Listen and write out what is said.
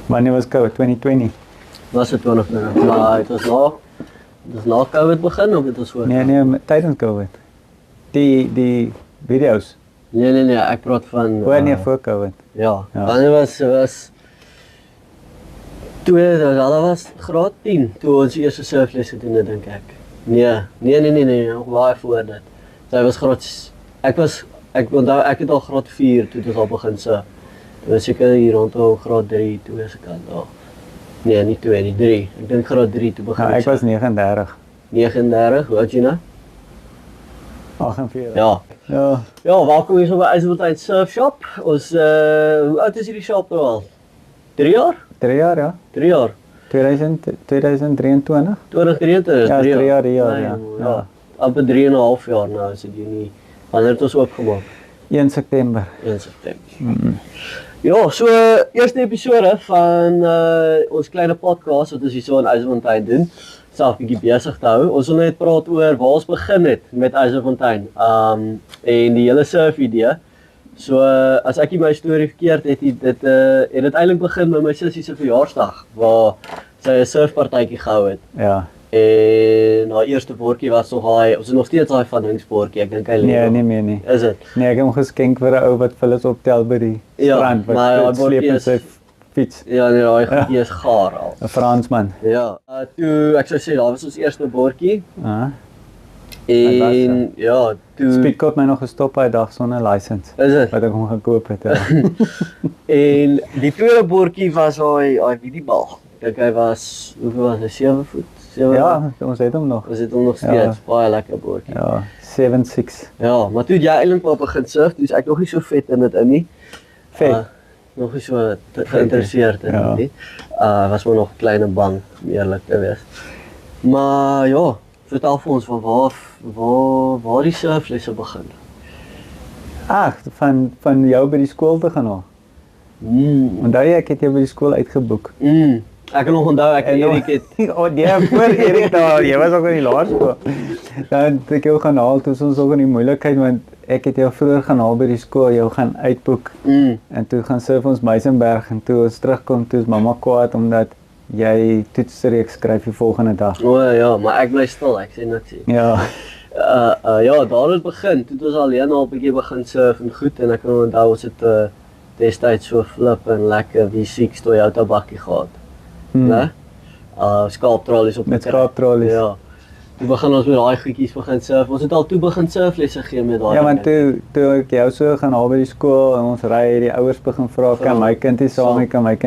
Wanneer was COVID? 2020? Was het 2020? Maar het was na COVID begin of het was voor? Nee, tijdens COVID. Die video's. Nee, ek praat van... Nee, voor COVID. Ja, wanneer was... Dat was graad 10, toe ons die eerste surfles gedoen het, dink ek. Nee, nog baie voor dit. Sy was graad... Ek onthou, ek het al graad 4 toe het al begin surf. Toe was seker hier rondom graad 3, toe was ek al. Nee, nie 2 nie, 3. Ek dink graad 3 toe begin ek was 39. 39, hoe oud jy nou? 48. Ja, welkom hier so by IJzerfontein Surf Shop. Ons, hoe oud is hierdie shop nou al? 3 jaar? 3 jaar, ja. 3 jaar. 2023? 2023, ja, 3 jaar, ja. Amper 3,5 jaar nou is dit nie. Wanneer het ons oopgemaak? 1 September. 1 September. Ja, so eerste episode van ons kleine podcast wat ons hier so in IJzerfontein doen. Self bietjie besig te hou. Ons wil net praat oor waar ons begin het met IJzerfontein. En die hele surf idee. So as ek nie my storie verkeerd het, het dit eintlik begin met my sussie se verjaarsdag waar sy 'n surfpartytjie gehou het. Ja. En haar eerste bordjie was nog ons het nog steeds daai van dingsbordjie. Ek dink hy lê. Nee, nie meer nie. Is dit? Nee, ek het hom geskenk vir 'n ou wat vir ons optel by die strand wat sleep met sy fiets. Ja, nee, hy is gaar al. 'n Fransman. Ja. Toe ek sou sê daar was ons eerste bordjie. En ja, toe Speedcoat my nog gestop hy dag sonder license. Is dit? Wat ek hom gekoop het. Ja. En die tweede bordjie was hy die bal. Ek dink hy was hoeveel was hy 7 voet? Ja, ons het hom nog. Ons het hom nog steeds, baie lekker bordjie. Ja, 7.6. Ja, maar toe jy eintlik maar begin surf, dus ek nog nie so vet in dit in nie. Vet? Nog nie so geïnteresseerd in dit nie. Was maar nog klein en bang, om eerlik te wees. Maar ja, vertel vir ons van waar die surflesse begin. Van jou by die skool te gaan haal. Onthou jy, ek het jou by die skool uitgeboek. Ek kan nog onthou, ek en Erik het... voor Erik daar, jy was ook in die laerskool. Dan het ek jou gaan haal, toe is ons ook in die moeilikheid, want ek het jou vroeër gaan haal by die skool, jou gaan uitboek. En toe gaan surf ons Meisenberg, en toe ons terugkom, toe is mamma kwaad, omdat jy toetsreeks skryf die volgende dag. Ja, maar ek bly stil, ek sê niks nie. Ja. Ja, daar het begin, toe het ons alleen al 'n bietjie begin surf en goed, en ek kan onthou, ons het destyds so flip en lekker V6 Toyota bakkie gehad. Ne? Skaaptrollies op met skaaptrollies. Ja. Toe begin ons met daai goedjies begin surf. Ons het al toe begin surflesse gee met daai. Ja, want toe ek jou so gaan haal by die skool en ons ry, die ouers begin vra, kan my kind nie saam nie, kan my kind